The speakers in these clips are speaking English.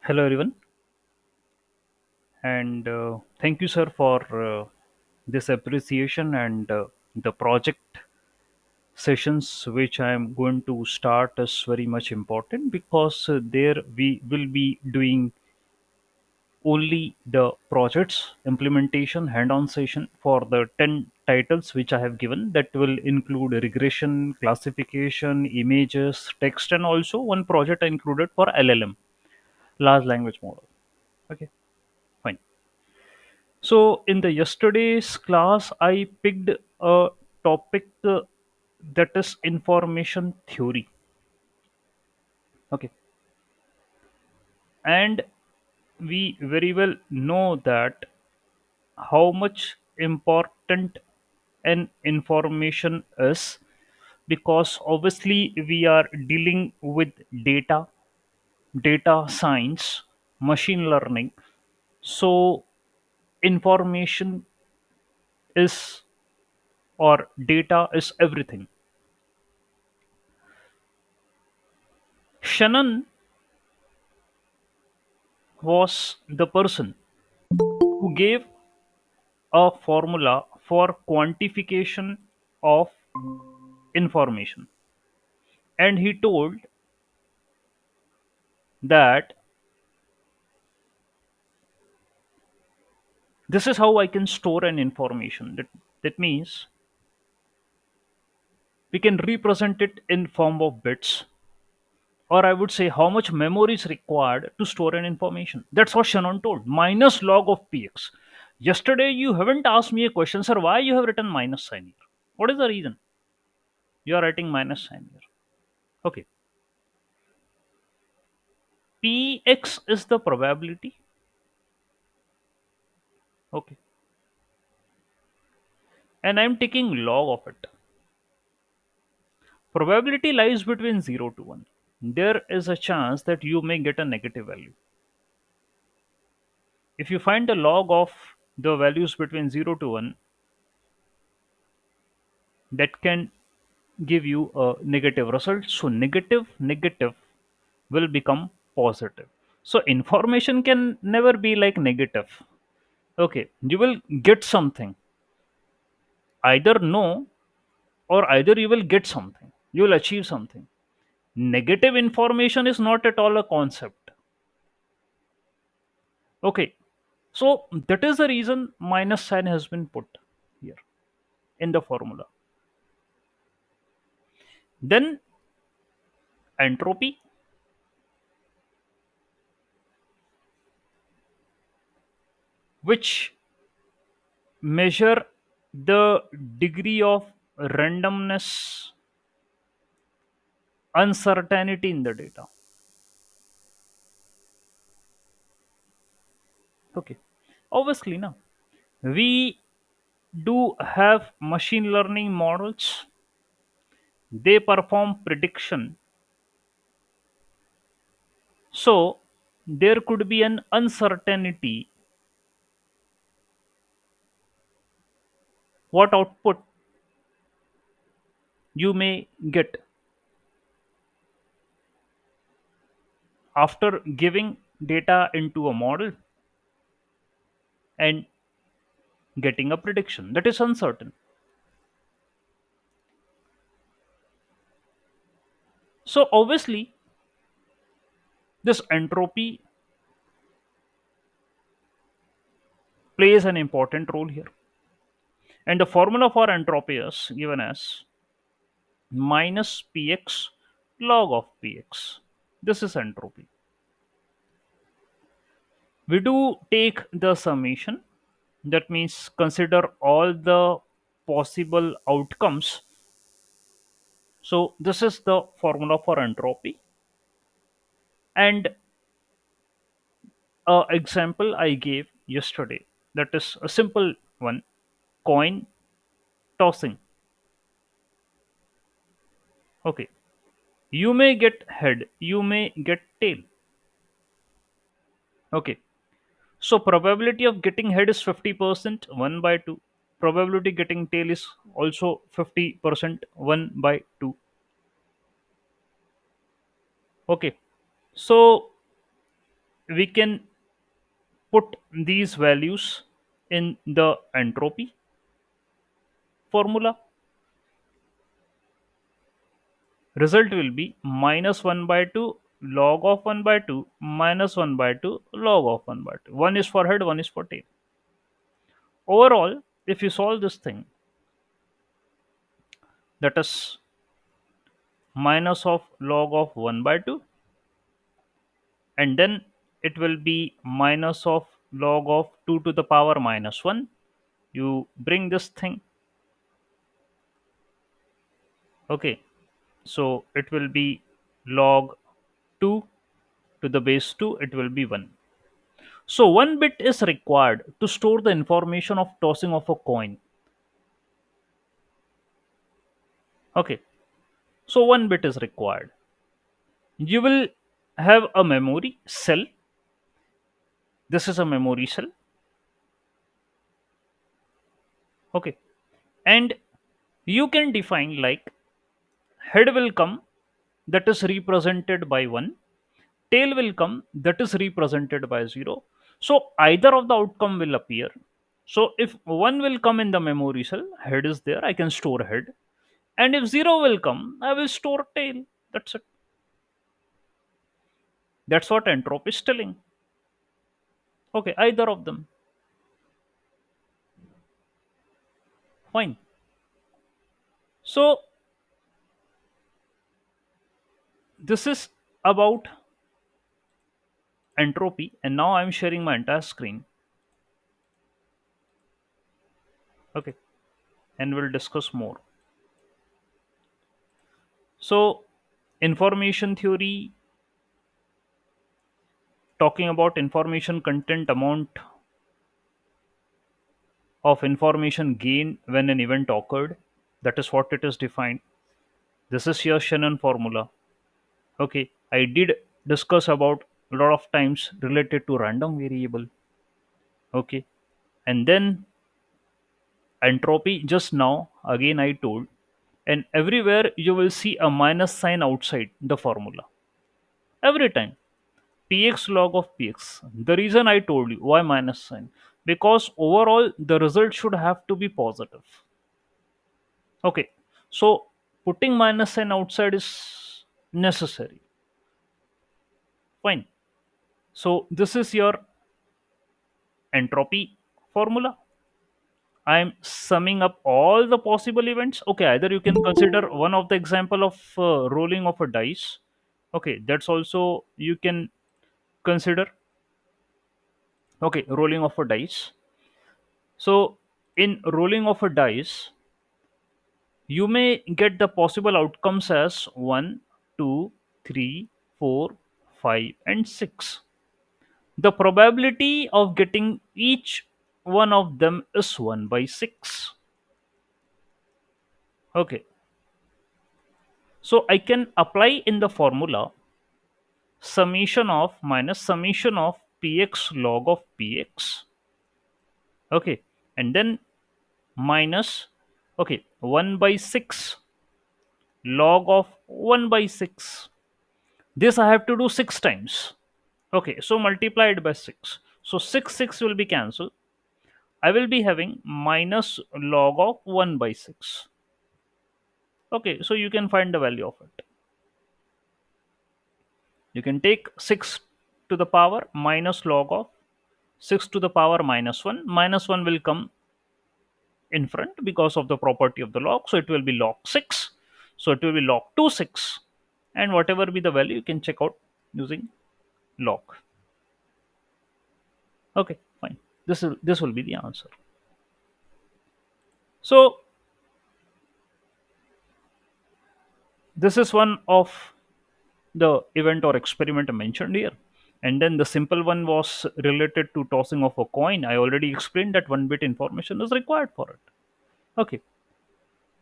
Hello, everyone, and thank you, sir, for this appreciation and the project sessions which I am going to start is very much important because there we will be doing only the projects implementation hand-on session for the 10 titles which I have given that will include regression, classification, images, text, and also one project I included for LLM, large language model. Okay, fine. So in the yesterday's class, I picked a topic that is information theory. Okay, and we very well know that how much important an information is because obviously we are dealing with data, data science, machine learning. So information is or data is everything. Shannon was the person who gave a formula for quantification of information. And he told that this is how I can store an information. That means we can represent it in form of bits, or I would say how much memory is required to store an information. That's what Shannon told. Minus log of px. Yesterday you haven't asked me a question, sir, why you have written minus sign here? What is the reason you are writing minus sign here? Okay. Px is the probability. Okay. And I'm taking log of it. Probability lies between 0 to 1. There is a chance that you may get a negative value. If you find the log of the values between 0 to 1, that can give you a negative result. So, negative will become positive. So, information can never be like negative. Okay, you will get something, either no, or either you will get something, you will achieve something. Negative information is not at all a concept. Okay, so that is the reason minus sign has been put here in the formula. Then entropy, which measure the degree of randomness, uncertainty in the data. Okay, obviously now we do have machine learning models. They perform prediction. So there could be an uncertainty what output you may get after giving data into a model and getting a prediction that is uncertain. So obviously this entropy plays an important role here, and the formula for entropy is given as minus px log of px. This is entropy. We do take the summation, that means consider all the possible outcomes. So this is the formula for entropy. And a example I gave yesterday, that is a simple one: coin tossing. Okay, you may get head, you may get tail. Okay, so probability of getting head is 50%, 1 by 2. Probability getting tail is also 50%, 1 by 2. Okay, so we can put these values in the entropy formula. Result will be minus 1 by 2 log of 1 by 2 minus 1 by 2 log of 1 by 2. One is for head, one is for tail. Overall, if you solve this thing, that is minus of log of 1 by 2, and then it will be minus of log of 2 to the power minus 1. You bring this thing, okay, so it will be log 2 to the base 2, it will be 1. So 1 bit is required to store the information of tossing of a coin. Okay, so 1 bit is required. You will have a memory cell. This is a memory cell. Okay, and you can define like head will come, that is represented by 1, tail will come, that is represented by 0. So either of the outcome will appear. So if 1 will come in the memory cell, head is there, I can store head. And if 0 will come, I will store tail. That's it. That's what entropy is telling. Okay, either of them. Fine. So this is about entropy, and now I'm sharing my entire screen. Okay, and we'll discuss more. So, information theory, talking about information content, amount of information gained when an event occurred. That is what it is defined. This is your Shannon formula. Okay, I did discuss about a lot of times related to random variable. Okay, and then entropy. Just now, again, I told, and everywhere you will see a minus sign outside the formula. Every time. Px log of px. The reason I told you why minus sign, because overall the result should have to be positive. Okay, so putting minus sign outside is necessary. Fine. So this is your entropy formula. I'm summing up all the possible events. Okay, either you can consider one of the example of rolling of a dice. Okay, that's also you can consider. Okay, rolling of a dice. So in rolling of a dice, you may get the possible outcomes as 1, 2, 3, 4, 5, and 6. The probability of getting each one of them is 1 by 6. Okay, so I can apply in the formula summation of minus summation of px log of px. Okay, and then minus, okay, 1 by 6 log of 1 by 6. This I have to do 6 times. Okay, so multiply it by 6. So 6 will be cancelled. I will be having minus log of 1 by 6. Okay, so you can find the value of it. You can take 6 to the power minus log of 6 to the power minus 1. Minus 1 will come in front because of the property of the log. So it will be log 6. So it will be log 2 6. And whatever be the value, you can check out using log. Okay, fine. This will be the answer. So this is one of the event or experiment mentioned here. And then the simple one was related to tossing of a coin. I already explained that 1 bit information is required for it. Okay.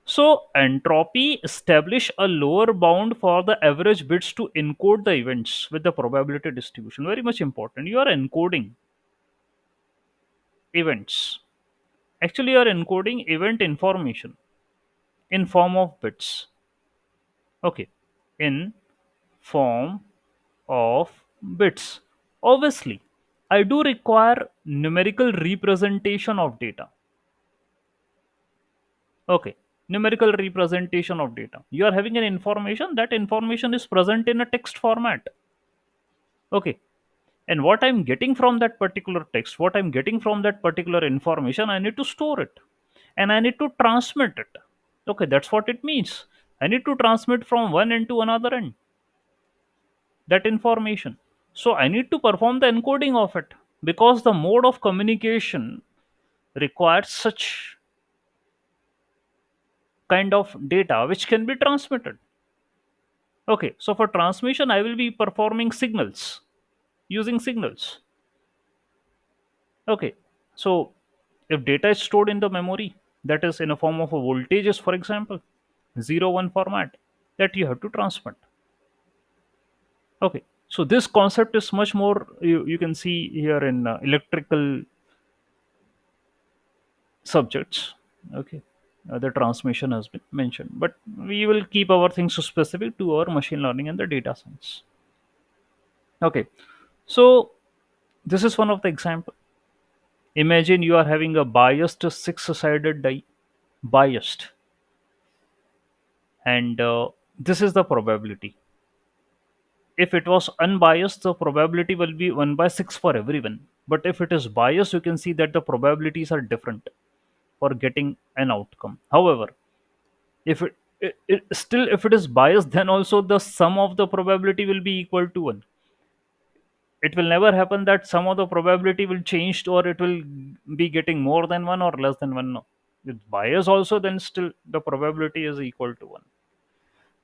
So entropy establish a lower bound for the average bits to encode the events with the probability distribution. Very much important. You are encoding events. Actually, you are encoding event information in form of bits. Okay. In form of bits. Obviously, I do require numerical representation of data. Okay, numerical representation of data. You are having an information, that information is present in a text format. Okay, and what I'm getting from that particular text, what I'm getting from that particular information, I need to store it and I need to transmit it. Okay, that's what it means. I need to transmit from one end to another end that information. So I need to perform the encoding of it, because the mode of communication requires such kind of data which can be transmitted. Okay, so for transmission, I will be performing signals, using signals. Okay, so if data is stored in the memory, that is in a form of a voltages, for example, 0 1 format, that you have to transmit. Okay, so this concept is much more, you can see here in electrical subjects. Okay, the transmission has been mentioned, but we will keep our things specific to our machine learning and the data science. Okay, so this is one of the example. Imagine you are having a biased six-sided die, biased, and this is the probability. If it was unbiased, the probability will be 1 by 6 for everyone. But if it is biased, you can see that the probabilities are different for getting an outcome. However, if it still, if it is biased, then also the sum of the probability will be equal to 1. It will never happen that sum of the probability will change, or it will be getting more than 1 or less than 1. No, with bias also, then still the probability is equal to 1.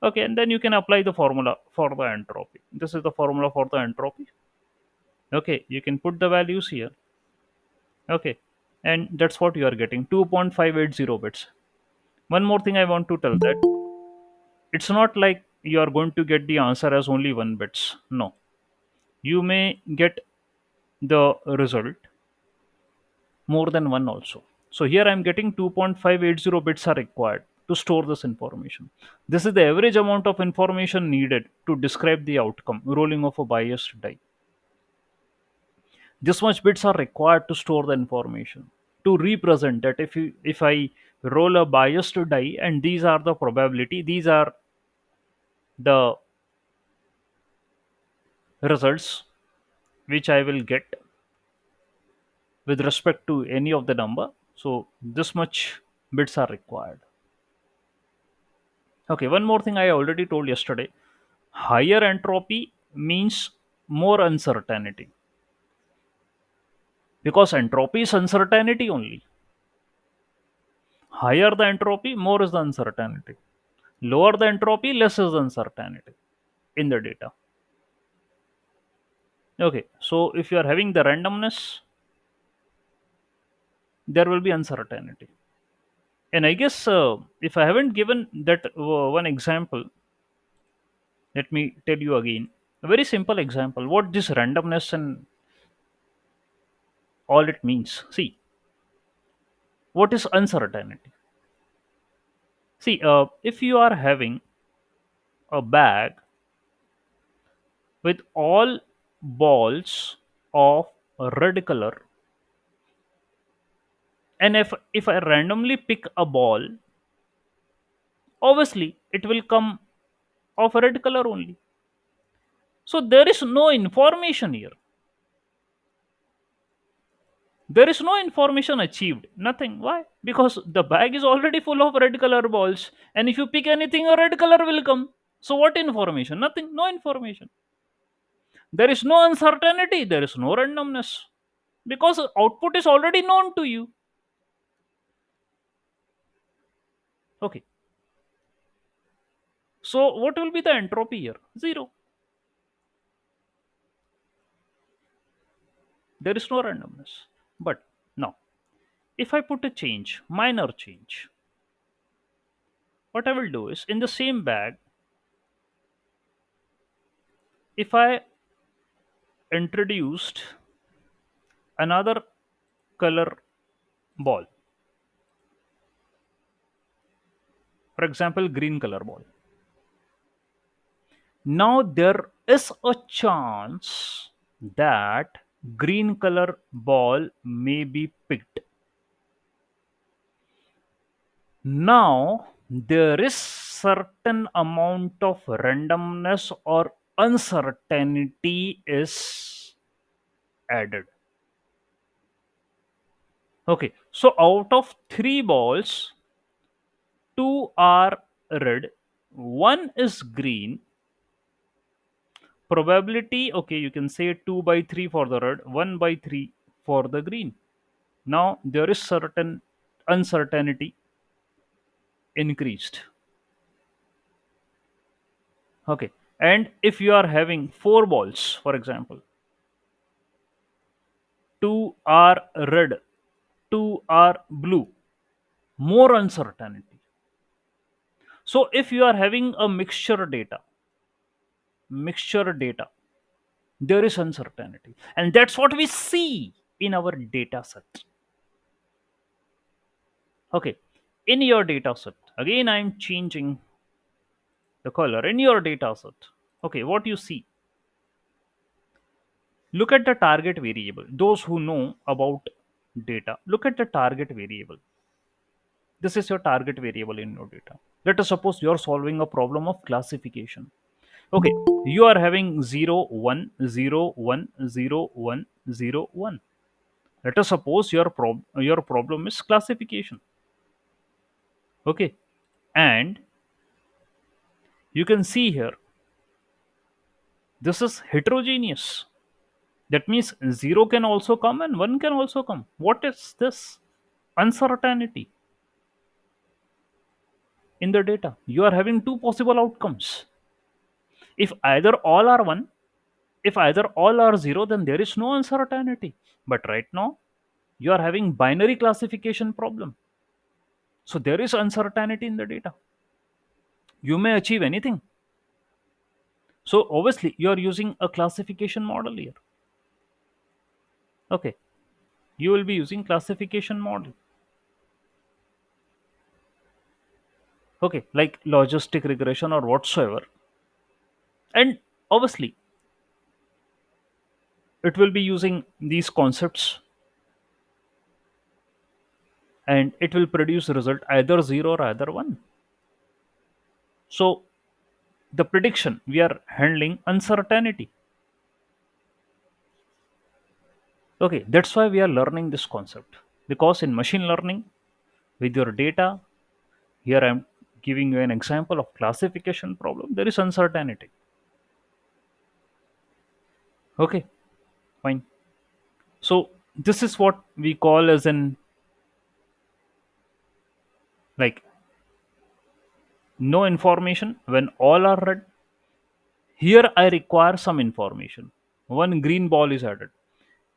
Okay, and then you can apply the formula for the entropy. This is the formula for the entropy. Okay, you can put the values here. Okay, and that's what you are getting, 2.580 bits. One more thing I want to tell, that it's not like you are going to get the answer as only 1 bits. No, you may get the result more than 1 also. So here I'm getting 2.580 bits are required to store this information. This is the average amount of information needed to describe the outcome rolling of a biased die. This much bits are required to store the information, to represent that if I roll a biased die and these are the probability, these are the results which I will get with respect to any of the number. So this much bits are required. Okay, one more thing I already told yesterday. Higher entropy means more uncertainty, because entropy is uncertainty only. Higher the entropy, more is the uncertainty. Lower the entropy, less is the uncertainty in the data. Okay, so if you are having the randomness, there will be uncertainty. And I guess if I haven't given that one example, let me tell you again. A very simple example. What this randomness and all it means. See, what is uncertainty? See, if you are having a bag with all balls of a red color, and if I randomly pick a ball, obviously it will come of a red color only. So there is no information here. There is no information achieved. Nothing. Why? Because the bag is already full of red color balls, and if you pick anything, a red color will come. So what information? Nothing. No information. There is no uncertainty. There is no randomness, because output is already known to you. Okay. So what will be the entropy here? Zero. There is no randomness. But now, if I put a change, minor change, what I will do is, in the same bag, if I introduced another color ball, for example, green color ball, now there is a chance that green color ball may be picked. Now there is certain amount of randomness or uncertainty is added. Okay, so out of three balls, two are red, one is green. Probability, okay, you can say 2 by 3 for the red, 1 by 3 for the green. Now there is certain uncertainty increased. Okay, and if you are having four balls, for example, two are red, two are blue, more uncertainty. So if you are having a mixture data, there is uncertainty, and that's what we see in our data set. Okay, in your data set, again I'm changing the color in your data set. Okay, what you see, look at the target variable. Those who know about data, look at the target variable. This is your target variable in your data. Let us suppose you are solving a problem of classification. Okay, you are having 0 1 0 1 0 1 0 1. Let us suppose your problem is classification. Okay, and you can see here this is heterogeneous. That means 0 can also come and 1 can also come. What is this? Uncertainty in the data. You are having two possible outcomes. If either all are 1, if either all are 0, then there is no uncertainty. But right now, you are having binary classification problem. So there is uncertainty in the data. You may achieve anything. So obviously, you are using a classification model here. Okay, you will be using classification model. Okay, like logistic regression or whatsoever. And obviously, it will be using these concepts, and it will produce a result either 0 or either 1. So the prediction, we are handling uncertainty. Okay, that's why we are learning this concept, because in machine learning, with your data, here I'm giving you an example of classification problem, there is uncertainty. Okay, fine. So this is what we call as an, like, no information when all are red. Here I require some information, one green ball is added.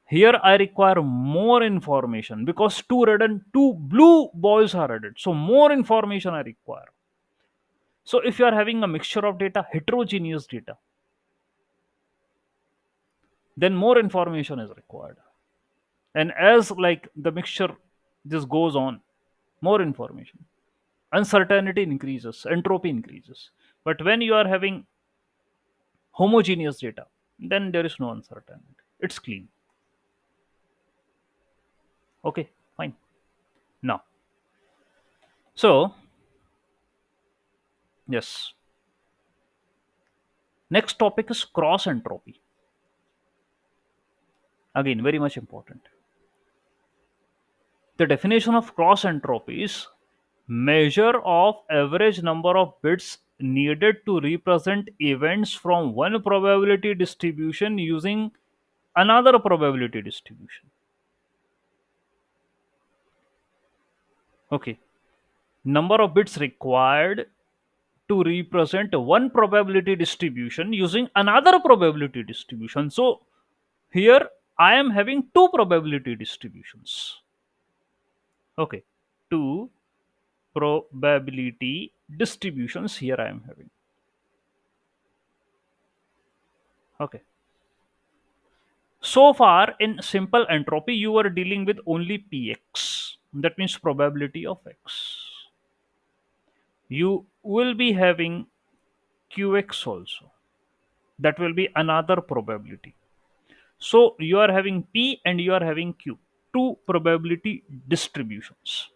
Here I require more information because two red and two blue balls are added. So more information I require. So if you are having a mixture of data, heterogeneous data, then more information is required. And as like the mixture just goes on, more information. Uncertainty increases, entropy increases. But when you are having homogeneous data, then there is no uncertainty. It's clean. Okay, fine. Now, so yes, next topic is cross entropy. Again, very much important. The definition of cross entropy is measure of average number of bits needed to represent events from one probability distribution using another probability distribution. Okay. Number of bits required to represent one probability distribution using another probability distribution. So here I am having two probability distributions. Okay. Two probability distributions here I am having. Okay. So far in simple entropy, you are dealing with only px. That means probability of x. You will be having qx also. That will be another probability. So you are having P and you are having Q, two probability distributions,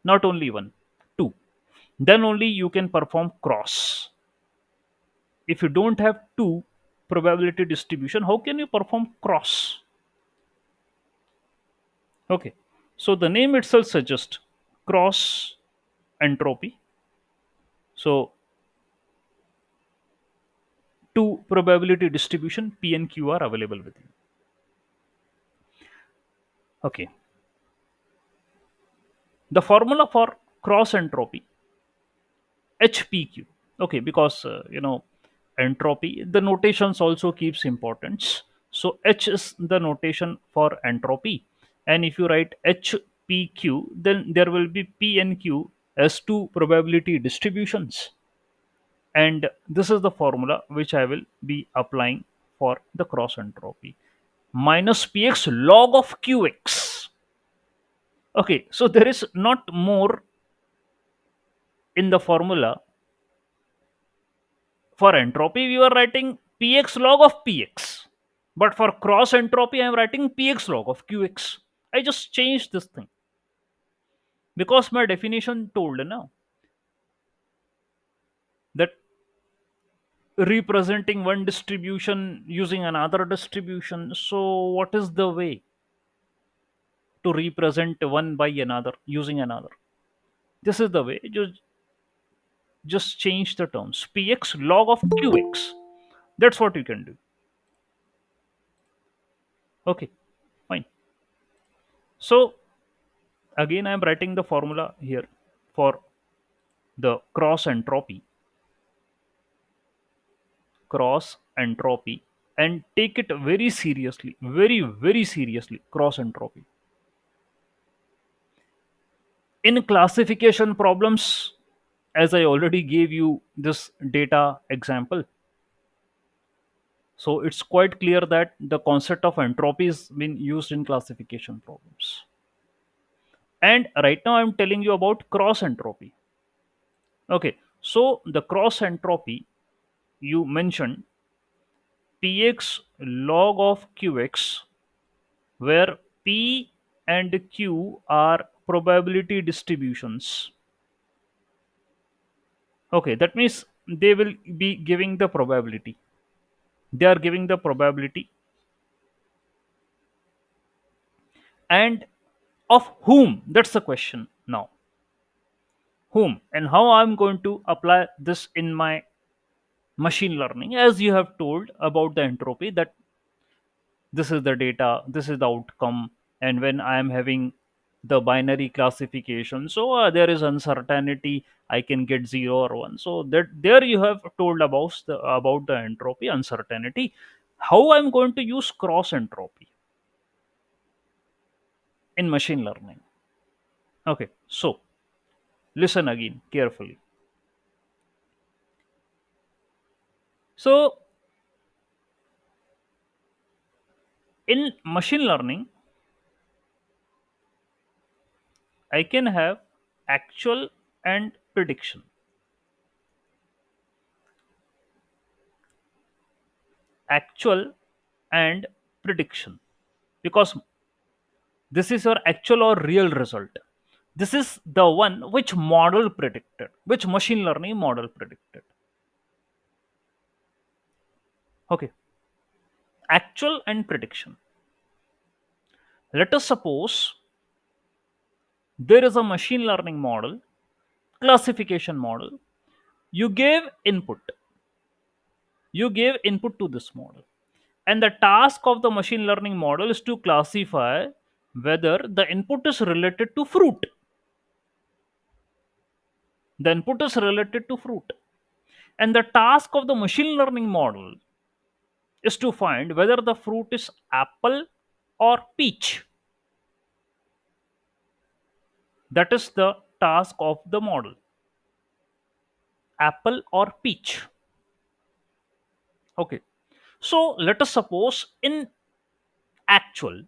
not only one, two. Then only you can perform cross. If you don't have two probability distribution, how can you perform cross? Okay, so the name itself suggests cross entropy. So two probability distribution P and Q are available with you. Okay, the formula for cross entropy, HPQ. Okay, because entropy, the notations also keeps importance. So H is the notation for entropy, and if you write HPQ, then there will be P and Q as two probability distributions, and this is the formula which I will be applying for the cross entropy, minus Px log of Qx. Okay, so there is not more in the formula. For entropy, we were writing Px log of Px. But for cross entropy, I am writing Px log of Qx. I just changed this thing because my definition told now that representing one distribution using another distribution. So, what is the way to represent one by another using another? This is the way. Just change the terms. Px log of Qx. That's what you can do. Okay, fine. So, again, I am writing the formula here for the cross entropy, and take it very seriously, very very seriously. Cross entropy in classification problems, as I already gave you this data example, so it's quite clear that the concept of entropy is been used in classification problems. And right now I'm telling you about cross entropy. Okay, so the cross entropy, you mentioned Px log of Qx, where P and Q are probability distributions. Okay, that means they will be giving the probability. They are giving the probability, and of whom? That's the question now. Whom and how I'm going to apply this in my machine learning, as you have told about the entropy, that this is the data, this is the outcome, and when I am having the binary classification, so there is uncertainty, I can get 0 or 1. So that there you have told about the entropy uncertainty. How I'm going to use cross entropy in machine learning? Okay, so listen again carefully. So in machine learning, I can have actual and prediction. Actual and prediction, because this is your actual or real result. This is the one which model predicted, which machine learning model predicted. Okay, actual and prediction. Let us suppose there is a machine learning model, classification model. You gave input, you gave input to this model, and the task of the machine learning model is to classify whether the input is related to fruit. The input is related to fruit. And the task of the machine learning model is to find whether the fruit is apple or peach. That is the task of the model, apple or peach. Okay. So let us suppose in actual,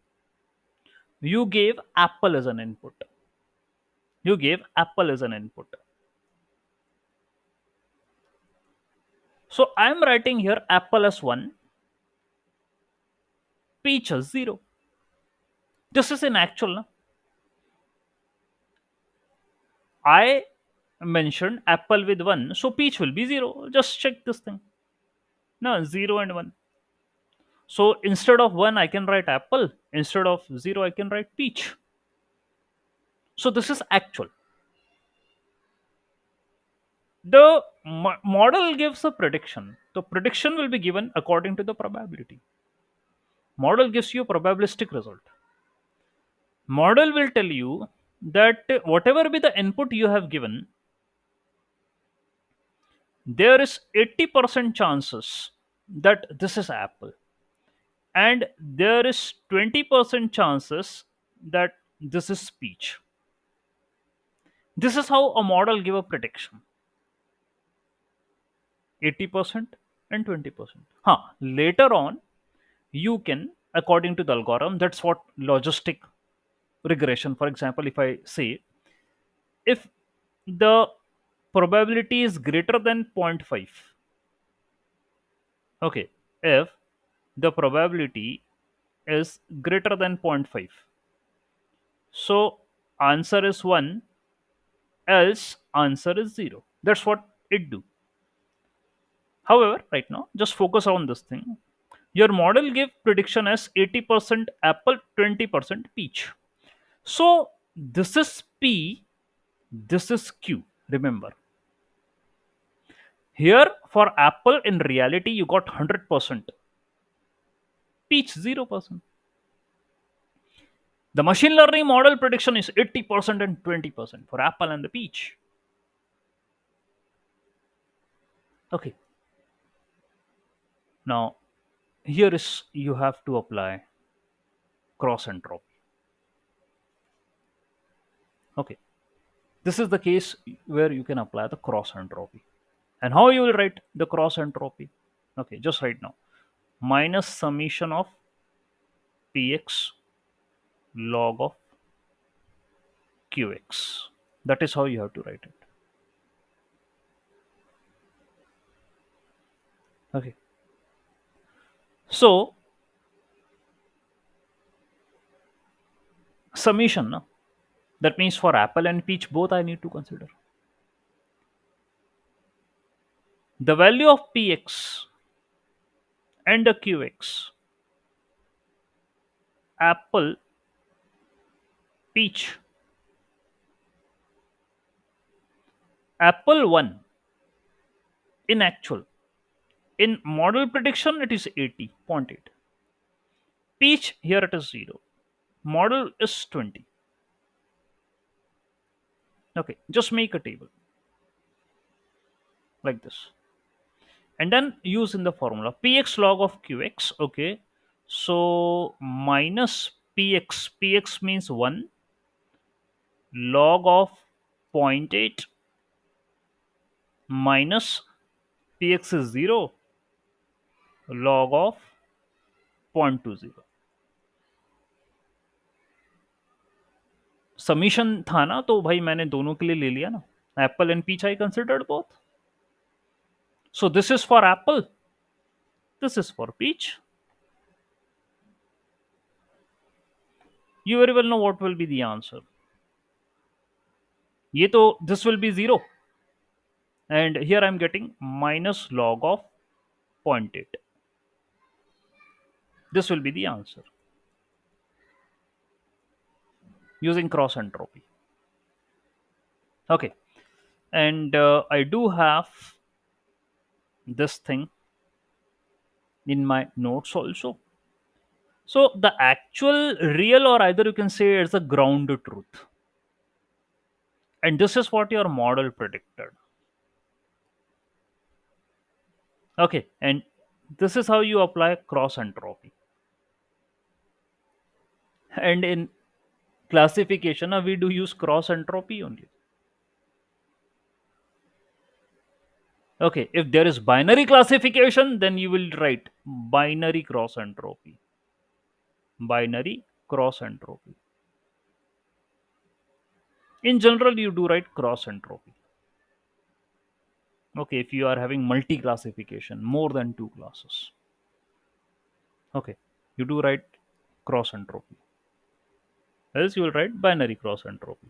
you gave apple as an input. You gave apple as an input. So I am writing here apple as 1 Peaches 0. This is in actual. Na? I mentioned apple with 1, so peach will be 0. Just check this thing. No, 0 and 1. So instead of 1, I can write apple. Instead of 0, I can write peach. So this is actual. The model gives a prediction. The prediction will be given according to the probability. Model gives you a probabilistic result. Model will tell you that whatever be the input you have given, there is 80% chances that this is apple, and there is 20% chances that this is speech. This is how a model give a prediction. 80% and 20%. Later on, you can, according to the algorithm, that's what logistic regression. For example, if I say, if the probability is greater than zero point 0.5, okay, if the probability is greater than zero point 0.5, so answer is 1, else answer is 0. That's what it do. However, right now, just focus on this thing. Your model give prediction as 80% apple, 20% peach. So this is P, this is Q. Remember, here for apple in reality you got 100%, peach 0%. The machine learning model prediction is 80% and 20% for apple and the peach. Okay, now here is you have to apply cross entropy. Okay, this is the case where you can apply the cross entropy. And how you will write the cross entropy? Okay, just right now, minus summation of px log of qx. That is how you have to write it. Okay, so summation, no? That means for apple and peach both I need to consider. The value of px and the qx, apple, peach. Apple 1 in actual. In model prediction, it is 80.8. Peach, here it is 0. Model is 20. Okay, just make a table like this. And then use in the formula px log of qx. Okay, so minus px means 1, log of zero point 0.8 minus px is 0, log of 0.20. Summation था ना, तो भाई मैंने दोनों के लिए ले लिया ना. Apple and peach I considered both. So this is for apple, this is for peach. You very well know what will be the answer. ये तो this will be 0, and here I am getting minus log of zero point 0.8. This will be the answer using cross entropy. Okay, and I do have this thing in my notes also. So the actual real, or either you can say it's a ground truth, and this is what your model predicted. Okay, and this is how you apply cross entropy. And in classification, we do use cross entropy only. Okay, if there is binary classification, then you will write binary cross entropy. Binary cross entropy. In general, you do write cross entropy. Okay, if you are having multi classification, more than two classes. Okay. You do write cross entropy. Else you will write binary cross entropy.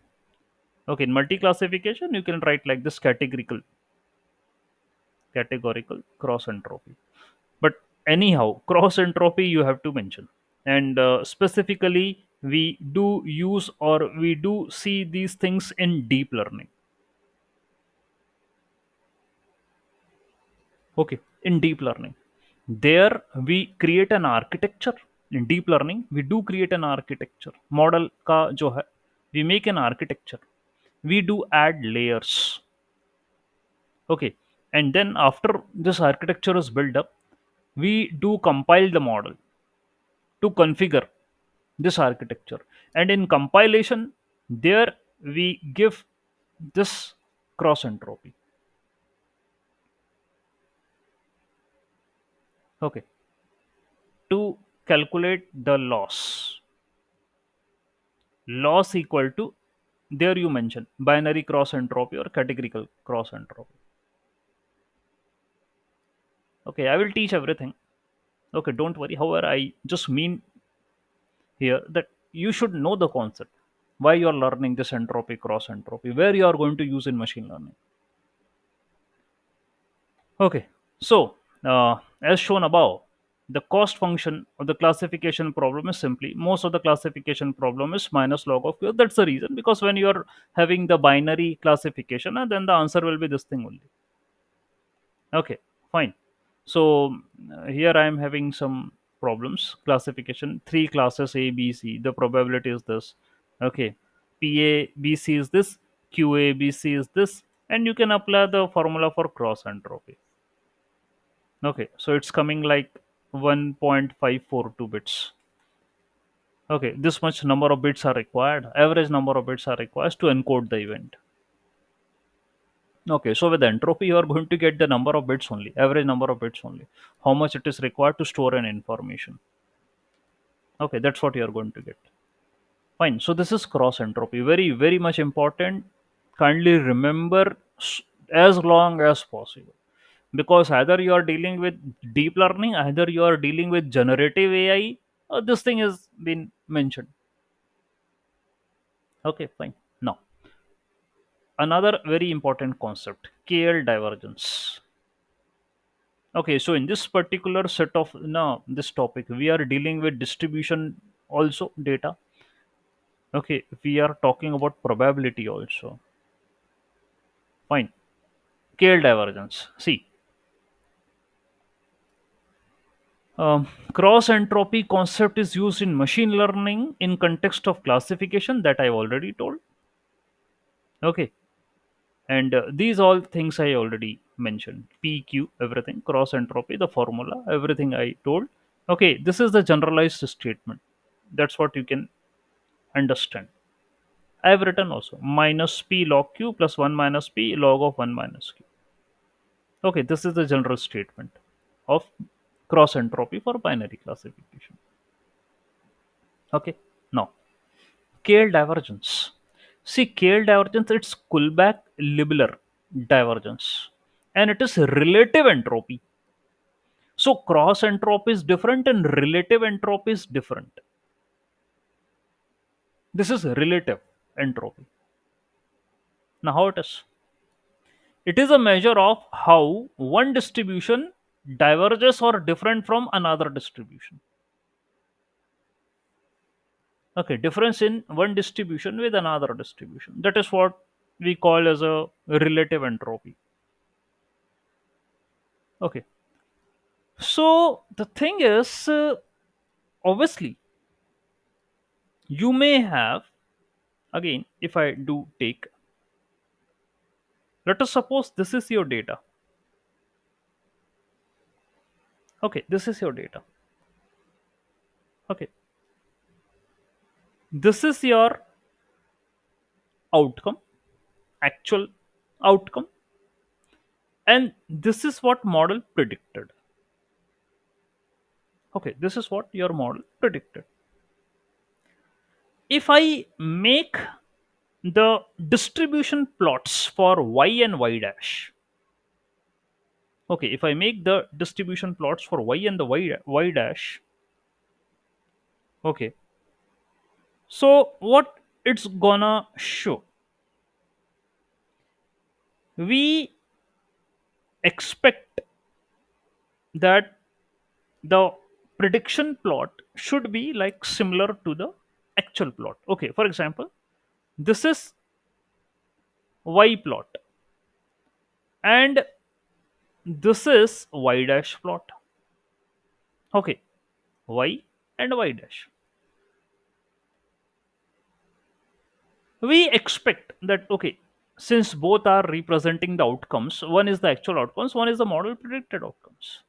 Okay, in multi-classification, you can write like this: categorical cross entropy. But anyhow, cross entropy you have to mention. And specifically, we do use or we do see these things in deep learning. Okay, in deep learning, there we create an architecture. In deep learning we do create an architecture model ka jo hai, we make an architecture, we do add layers. Okay, and then after this architecture is built up, we do compile the model to configure this architecture, and in compilation there we give this cross entropy. Okay, to calculate the loss equal to, there you mention binary cross entropy or categorical cross entropy. Okay, I will teach everything. Okay, don't worry. However, I just mean here that you should know the concept, why you are learning this entropy cross entropy, where you are going to use in machine learning. Okay, so as shown above, the cost function of the classification problem is simply, most of the classification problem is minus log of q. That's the reason, because when you are having the binary classification, then the answer will be this thing only. Okay, fine. So here I am having some problems. Classification, three classes A, B, C. The probability is this. Okay, PA, BC is this, QA, BC is this, and you can apply the formula for cross entropy. Okay, so it's coming like 1.542 bits. Okay, this much number of bits are required. Average number of bits are required to encode the event. Okay, so with entropy, you are going to get the number of bits only, average number of bits only, how much it is required to store an information. Okay, that's what you are going to get. Fine. So this is cross entropy. Very, very much important. Kindly remember as long as possible, because either you are dealing with deep learning, either you are dealing with generative AI, or this thing has been mentioned. Okay, fine. Now, another very important concept: KL divergence. Okay, so in this particular set of now this topic, we are dealing with distribution also data. Okay, we are talking about probability also. Fine. Scale divergence. See, cross entropy concept is used in machine learning in context of classification that I've already told. Okay, and these all things I already mentioned. PQ, everything, cross entropy, the formula, everything I told. Okay, this is the generalized statement. That's what you can understand. I have written also minus p log q plus 1 minus p log of 1 minus q. Okay, this is the general statement of cross entropy for binary classification. Okay, now KL divergence. See, KL divergence, it's Kullback-Leibler divergence, and it is relative entropy. So cross entropy is different and relative entropy is different. This is relative entropy. Now, how it is? It is a measure of how one distribution diverges or different from another distribution. Okay, difference in one distribution with another distribution. That is what we call as a relative entropy. Okay, so the thing is, obviously, you may have, again, if I do take, let us suppose this is your data. Okay, this is your data. Okay, this is your outcome, actual outcome, and this is what model predicted. Okay, this is what your model predicted. If I make the distribution plots for y and y dash, okay, if I make the distribution plots for y and the y dash, Okay. So what it's gonna show, we expect that the prediction plot should be like similar to the actual plot. Okay, for example, this is y plot and this is y dash plot. Okay, y and y dash. We expect that, okay, since both are representing the outcomes, one is the actual outcomes, one is the model predicted outcomes.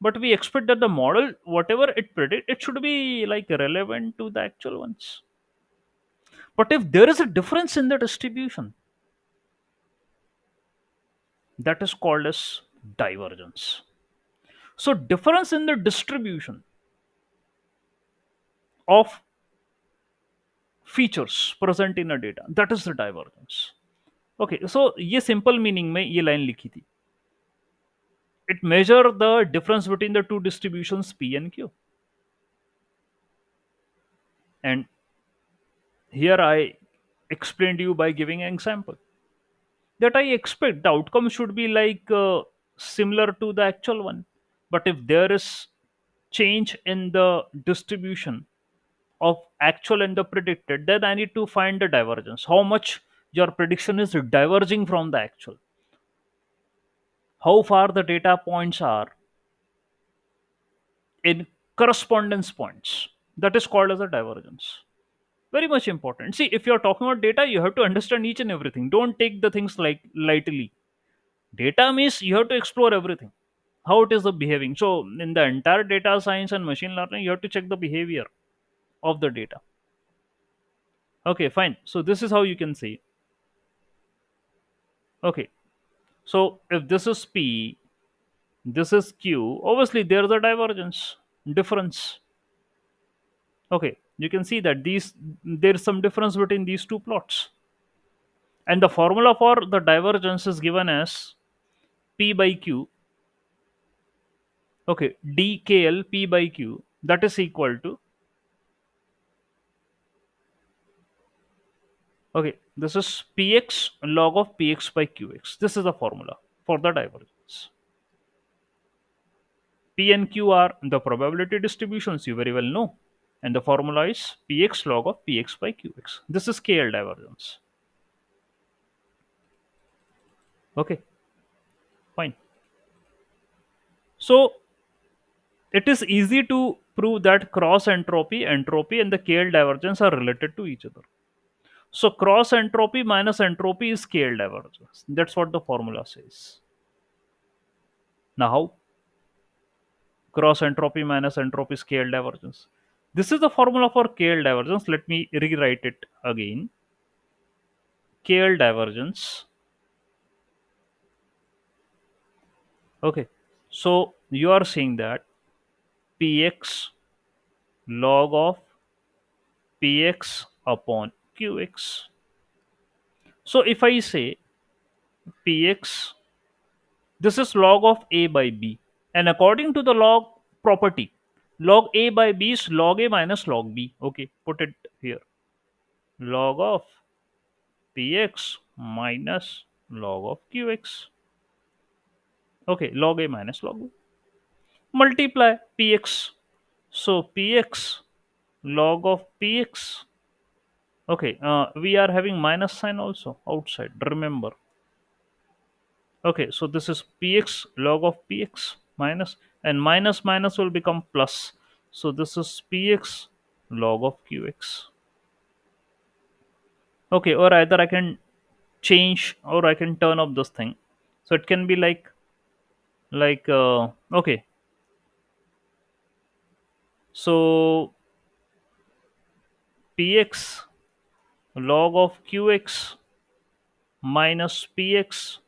But we expect that the model, whatever it predict, it should be like relevant to the actual ones. But if there is a difference in the distribution, that is called as divergence. So difference in the distribution of features present in a data, that is the divergence. Okay, so ये simple meaning में ये line लिखी थी. It measure the difference between the two distributions P and Q. And here I explained you by giving an example that I expect the outcome should be like similar to the actual one. But if there is change in the distribution of actual and the predicted, then I need to find the divergence. How much your prediction is diverging from the actual. How far the data points are in correspondence points. That is called as a divergence. Very much important. See, if you're talking about data, you have to understand each and everything. Don't take the things like lightly. Data means you have to explore everything, how it is behaving. So in the entire data science and machine learning, you have to check the behavior of the data. Okay, fine. So this is how you can see. Okay, so if this is P, this is Q, obviously there's a divergence, difference. Okay, you can see that these, there's some difference between these two plots. And the formula for the divergence is given as P by Q. Okay, dkl P by Q, that is equal to, okay, this is px log of px by qx. This is the formula for the divergence. P and Q are the probability distributions, you very well know. And the formula is px log of px by qx. This is KL divergence. Okay, fine. So it is easy to prove that cross entropy, entropy, and the KL divergence are related to each other. So cross entropy minus entropy is KL divergence. That's what the formula says. Now, how? Cross entropy minus entropy scale divergence. This is the formula for KL divergence. Let me rewrite it again. KL divergence. Okay. So you are saying that Px log of Px upon Qx. So if I say Px, this is log of A by B. And according to the log property, log A by B is log A minus log B. Okay, put it here. Log of Px minus log of Qx. Okay, log A minus log B. Multiply Px. So Px log of Px. Okay, we are having minus sign also outside. Remember. Okay, so this is Px log of Px minus, and minus minus will become plus. So this is Px log of Qx. Okay, or either I can change or I can turn off this thing. So it can be okay. So Px log of Qx minus Px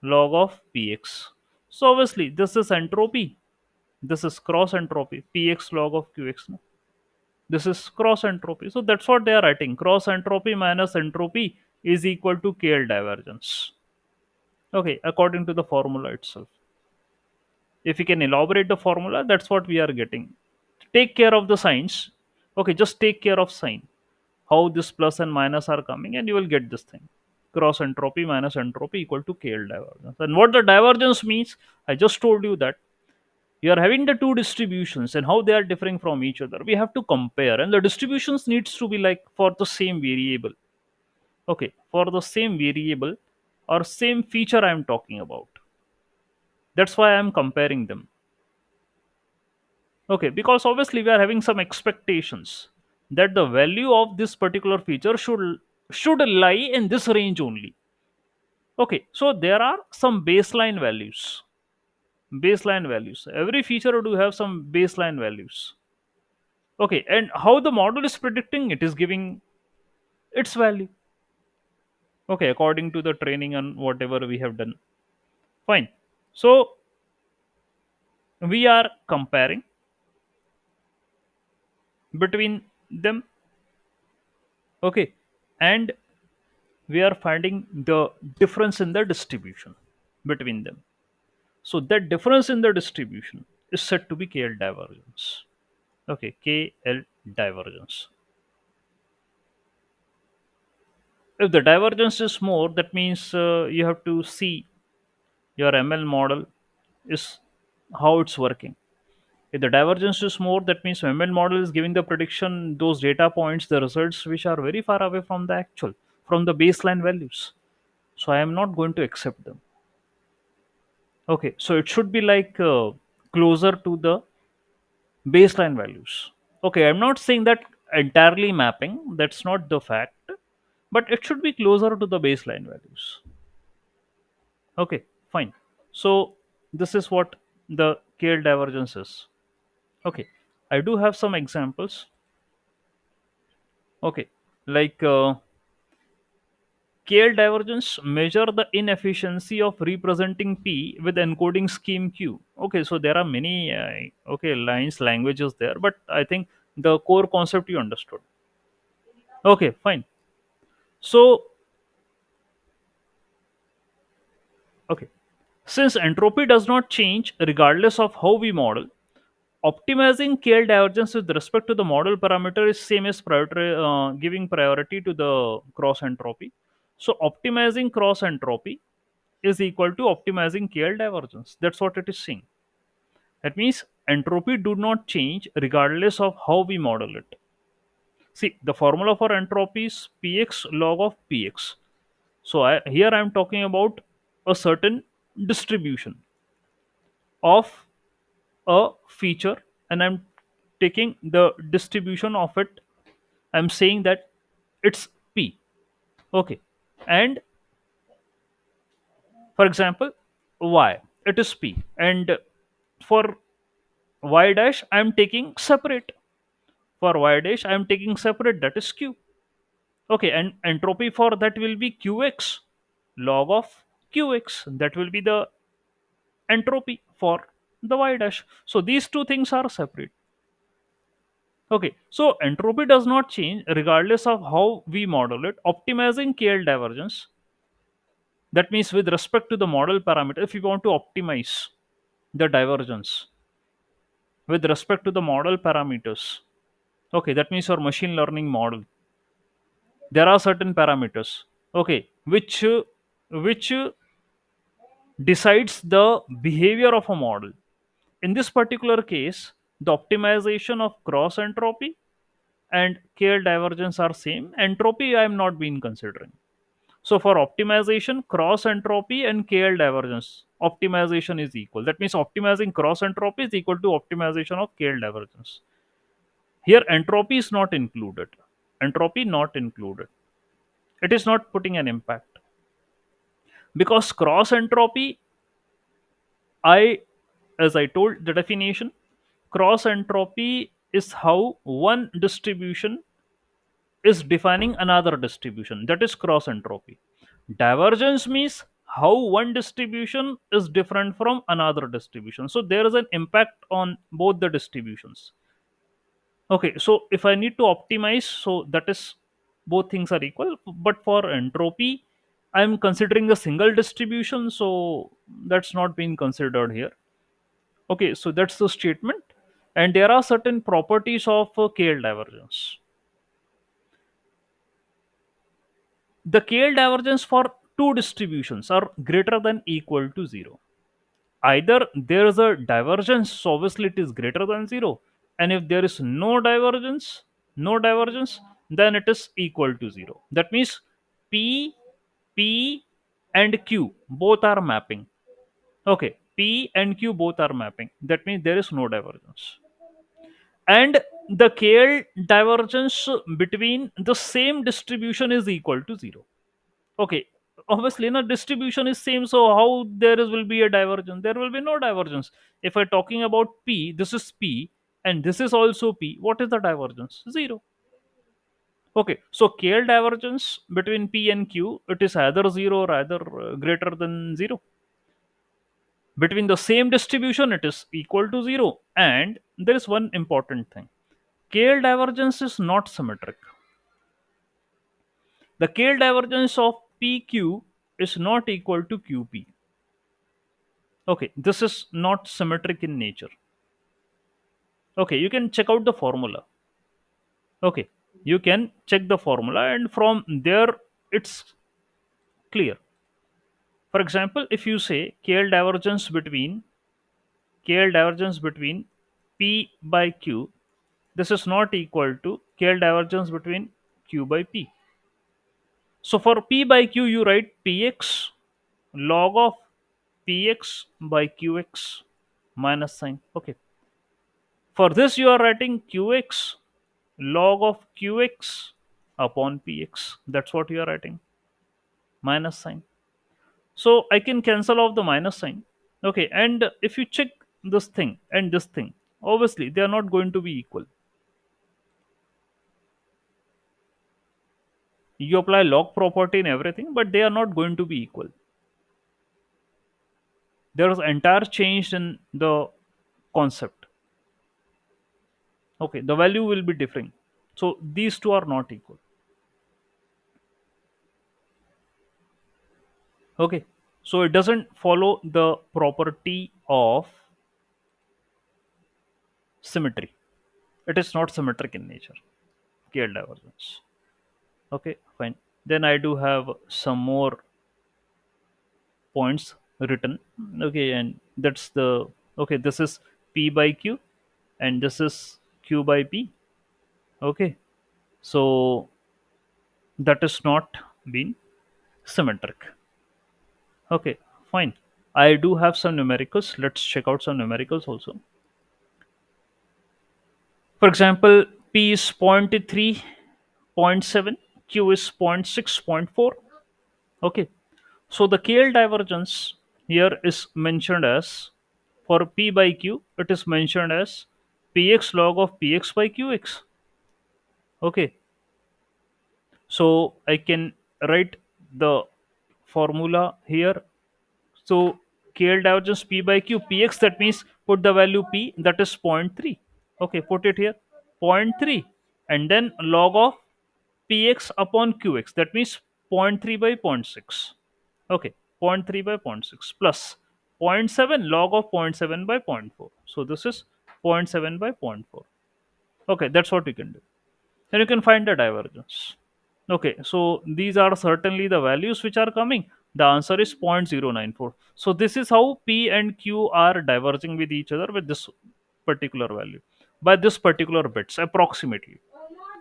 log of Px. So obviously this is entropy. This is cross entropy. Px log of Qx. No? This is cross entropy. So that's what they are writing. Cross entropy minus entropy is equal to KL divergence. Okay, according to the formula itself. If you can elaborate the formula, that's what we are getting. take care of the signs. Okay, just take care of sign, how this plus and minus are coming, and you will get this thing: cross entropy minus entropy equal to KL divergence. And what the divergence means, I just told you that you are having the two distributions and how they are differing from each other. We have to compare, and the distributions needs to be like for the same variable. Okay, for the same variable or same feature I am talking about. That's why I am comparing them. Okay, because obviously we are having some expectations that the value of this particular feature should lie in this range only. Okay, so there are some baseline values. Baseline values. Every feature do have some baseline values. Okay, and how the model is predicting, it is giving its value. Okay, according to the training and whatever we have done. Fine. So we are comparing between them. Okay, and we are finding the difference in the distribution between them. So that difference in the distribution is said to be KL divergence. Okay, KL divergence. If the divergence is more, that means you have to see your ML model is how it's working. If the divergence is more, that means ML model is giving the prediction, those data points, the results which are very far away from the actual, from the baseline values. So I am not going to accept them. Okay, so it should be like closer to the baseline values. Okay, I'm not saying that entirely mapping, that's not the fact, but it should be closer to the baseline values. Okay, fine. So this is what the KL divergence is. Okay, I do have some examples. Okay, like KL divergence measure the inefficiency of representing P with encoding scheme Q. Okay, so there are many lines, languages there, but I think the core concept you understood. Okay, fine. So okay, since entropy does not change regardless of how we model, optimizing KL divergence with respect to the model parameter is same as giving priority to the cross entropy. So optimizing cross entropy is equal to optimizing KL divergence. That's what it is saying. That means entropy do not change regardless of how we model it. See, the formula for entropy is Px log of Px. So here I am talking about a certain distribution of a feature, and I'm taking the distribution of it. I'm saying that it's P. Okay. And for example, Y, it is P. And for Y dash, I'm taking separate. For Y dash, I'm taking separate, that is Q. Okay, and entropy for that will be Qx log of Qx. That will be the entropy for the Y dash. So these two things are separate. Okay, so entropy does not change regardless of how we model it. Optimizing KL divergence, that means with respect to the model parameter, if you want to optimize the divergence with respect to the model parameters, okay, that means your machine learning model, there are certain parameters, okay, which decides the behavior of a model. In this particular case, the optimization of cross entropy and KL divergence are same. Entropy I am not been considering. So for optimization, cross entropy and KL divergence, optimization is equal. That means optimizing cross entropy is equal to optimization of KL divergence. Here entropy is not included. Entropy not included. It is not putting an impact because cross entropy, I as I told the definition, cross entropy is how one distribution is defining another distribution. That is cross entropy. Divergence means how one distribution is different from another distribution. So there is an impact on both the distributions. Okay, so if I need to optimize, so that is both things are equal. But for entropy, I'm considering a single distribution, so that's not being considered here. Okay, so that's the statement. And there are certain properties of KL divergence. The KL divergence for two distributions are greater than equal to 0. Either there is a divergence, so obviously it is greater than 0. And if there is no divergence, then it is equal to 0. That means P, P, and Q both are mapping. Okay, P and Q both are mapping. That means there is no divergence. And the KL divergence between the same distribution is equal to 0. Okay, obviously no distribution is same, so how there is will be a divergence? There will be no divergence. If we're talking about P, this is P, and this is also P. What is the divergence? 0. Okay, so KL divergence between P and Q, it is either 0 or either greater than 0. Between the same distribution, it is equal to 0. And there is one important thing: KL divergence is not symmetric. The KL divergence of PQ is not equal to QP. Okay, this is not symmetric in nature. Okay, you can check out the formula. Okay, you can check the formula, and from there it's clear. For example, if you say KL divergence between P by Q, this is not equal to KL divergence between Q by P. So for P by Q, you write Px log of Px by Qx minus sign. Okay. For this, you are writing Qx log of Qx upon Px. That's what you are writing, minus sign. So I can cancel off the minus sign. Okay. And if you check this thing and this thing, obviously they are not going to be equal. You apply log property and everything, but they are not going to be equal. There is entire change in the concept. Okay, the value will be differing. So these two are not equal. Okay, so it doesn't follow the property of symmetry. It is not symmetric in nature. KL divergence. Okay, fine. Then I do have some more points written. Okay, and that's the okay. This is P by Q, and this is Q by P. Okay, so that is not being symmetric. Okay, fine. I do have some numericals. Let's check out some numericals also. For example, P is 0.3, zero point 0.7, Q is 0.6, zero point 0.4. Okay, so the KL divergence here is mentioned as, for P by Q, it is mentioned as Px log of Px by Qx. Okay, so I can write the formula here. So KL divergence P by Q, Px, that means put the value P, that is zero point 0.3. Okay, put it here, zero point 0.3, and then log of Px upon Qx, that means zero point 0.3 by zero point 0.6. Okay, zero point 0.3 by zero point 0.6 plus zero point 0.7 log of zero point 0.7 by zero point 0.4. So this is zero point 0.7 by zero point 0.4. Okay, that's what you can do. Then you can find the divergence. Okay, so these are certainly the values which are coming. The answer is 0.094. So this is how P and Q are diverging with each other with this particular value, by this particular bits approximately.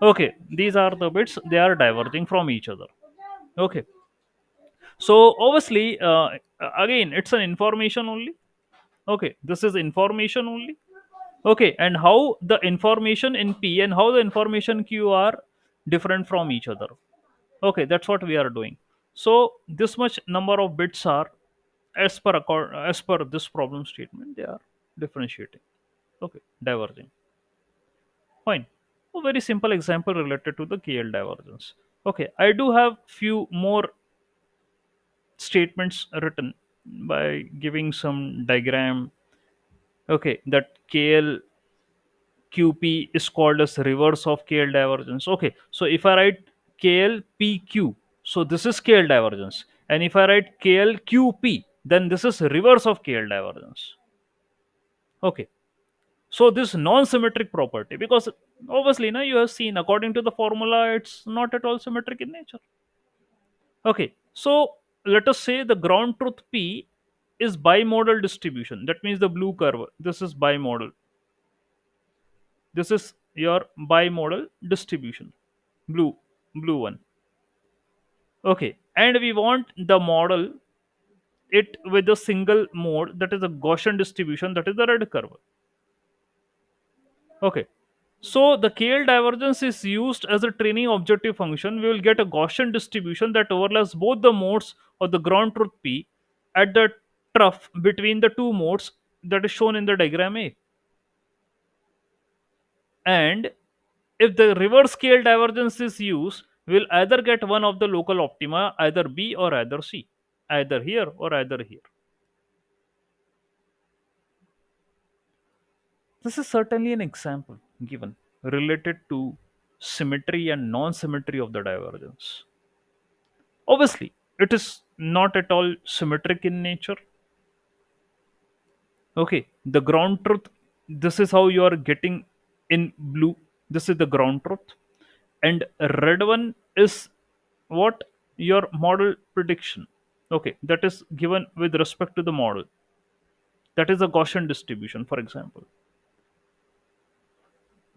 Okay, these are the bits, they are diverging from each other. Okay, so obviously again it's an information only. Okay, this is information only. Okay, and how the information in P and how the information Q are different from each other. Okay, that's what we are doing. So this much number of bits are, as per this problem statement, they are differentiating. Okay, diverging. Fine. A very simple example related to the KL divergence. Okay, I do have few more statements written by giving some diagram. Okay, that KL QP is called as reverse of KL divergence. Okay, so if I write KL PQ, so this is KL divergence, and if I write KL QP, then this is reverse of KL divergence. Okay, So this non-symmetric property, because obviously now you have seen according to the formula it's not at all symmetric in nature. Okay, so let us say the ground truth P is bimodal distribution. That means the blue curve. This is bimodal. This is your bimodal distribution. Blue, blue one. Okay, and we want the model it with a single mode, that is a Gaussian distribution, that is the red curve. Okay, so the KL divergence is used as a training objective function. We will get a Gaussian distribution that overlaps both the modes of the ground truth P at the trough between the two modes that is shown in the diagram A. And if the reverse scale divergence is used, we'll either get one of the local optima, either B or either C, either here or either here. This is certainly an example given related to symmetry and non-symmetry of the divergence. Obviously, it is not at all symmetric in nature. Okay, the ground truth, this is how you are getting in blue. This is the ground truth. And red one is what? Your model prediction. Okay, that is given with respect to the model. That is a Gaussian distribution, for example.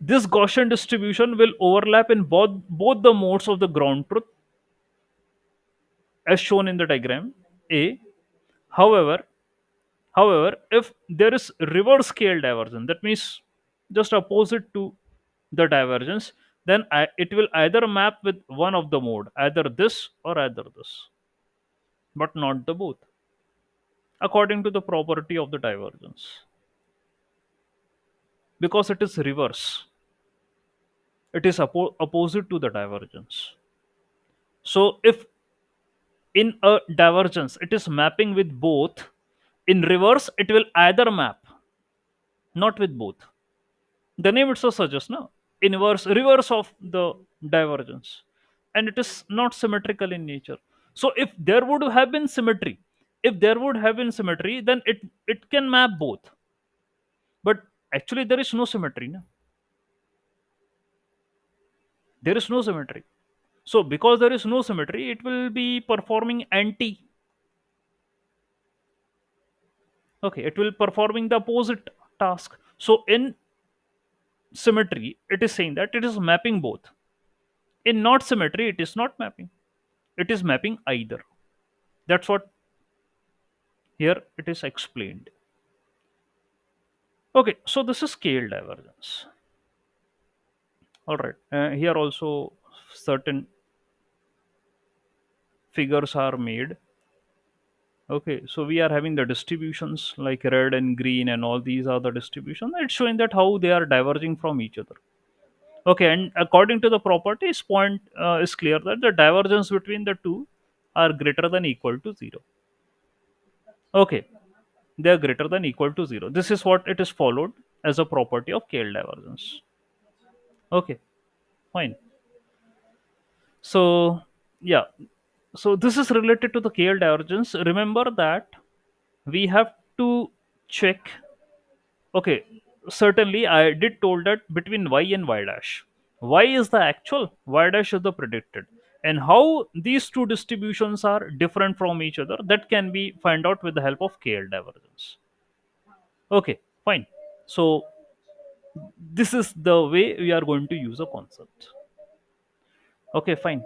This Gaussian distribution will overlap in both the modes of the ground truth as shown in the diagram A. However, if there is reverse scale divergence, that means just opposite to the divergence, then it will either map with one of the mode, either this or either this, but not the both, according to the property of the divergence, because it is reverse. It is opposite to the divergence. So if in a divergence it is mapping with both, in reverse it will either map, not with both. The name itself suggests no, inverse reverse of the divergence, and it is not symmetrical in nature. So if there would have been symmetry, then it can map both, but actually there is no symmetry, no? There is no symmetry. So because there is no symmetry, it will be performing anti. Okay, it will performing the opposite task. So in symmetry it is saying that it is mapping both. In not symmetry it is not mapping, it is mapping either. That's what here it is explained. Okay, so this is scale divergence. All right, here also certain figures are made. Okay, so we are having the distributions like red and green, and all these are the distributions. It's showing that how they are diverging from each other. Okay, and according to the properties, point is clear that the divergence between the two are greater than equal to zero. Okay, they are greater than equal to zero. This is what it is followed as a property of KL divergence. Okay, fine. So yeah, so this is related to the KL divergence. Remember that we have to check. Okay, certainly I did told that between y and y dash, y is the actual, y dash is the predicted, and how these two distributions are different from each other, that can be find out with the help of KL divergence. Okay, fine. So this is the way we are going to use a concept. Okay, fine.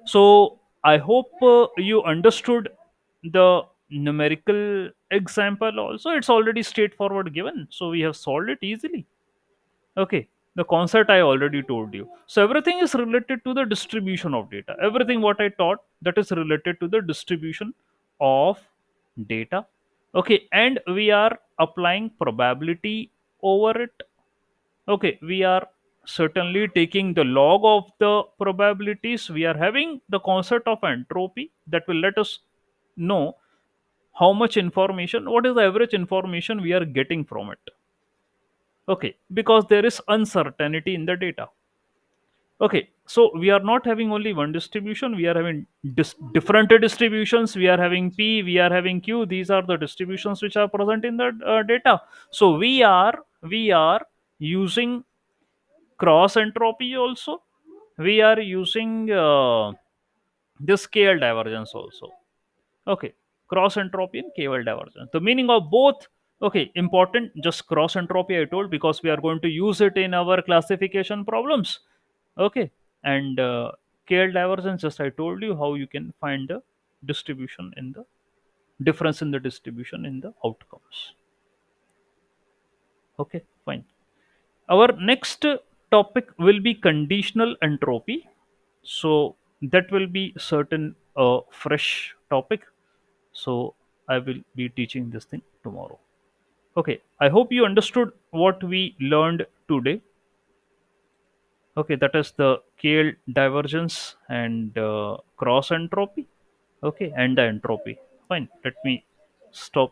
So I hope you understood the numerical example also. It's already straightforward given, so we have solved it easily. Okay, the concept I already told you. So everything is related to the distribution of data. Everything what I taught, that is related to the distribution of data. Okay, and we are applying probability over it. Okay, we are certainly taking the log of the probabilities. We are having the concept of entropy that will let us know how much information, what is the average information we are getting from it. Okay, because there is uncertainty in the data. Okay, so we are not having only one distribution, we are having different distributions. We are having P, we are having Q. These are the distributions which are present in the data. So we are using cross entropy also. We are using the scale divergence also. Okay, cross entropy and scale divergence. The meaning of both. Okay, important. Just cross entropy I told because we are going to use it in our classification problems. Okay, and scale divergence. Just I told you how you can find the distribution in the difference in the distribution in the outcomes. Okay, fine. Our next topic will be conditional entropy. So that will be certain fresh topic. So I will be teaching this thing tomorrow. Okay, I hope you understood what we learned today. Okay, that is the Kale divergence and cross entropy. Okay, and the entropy. Fine. Let me stop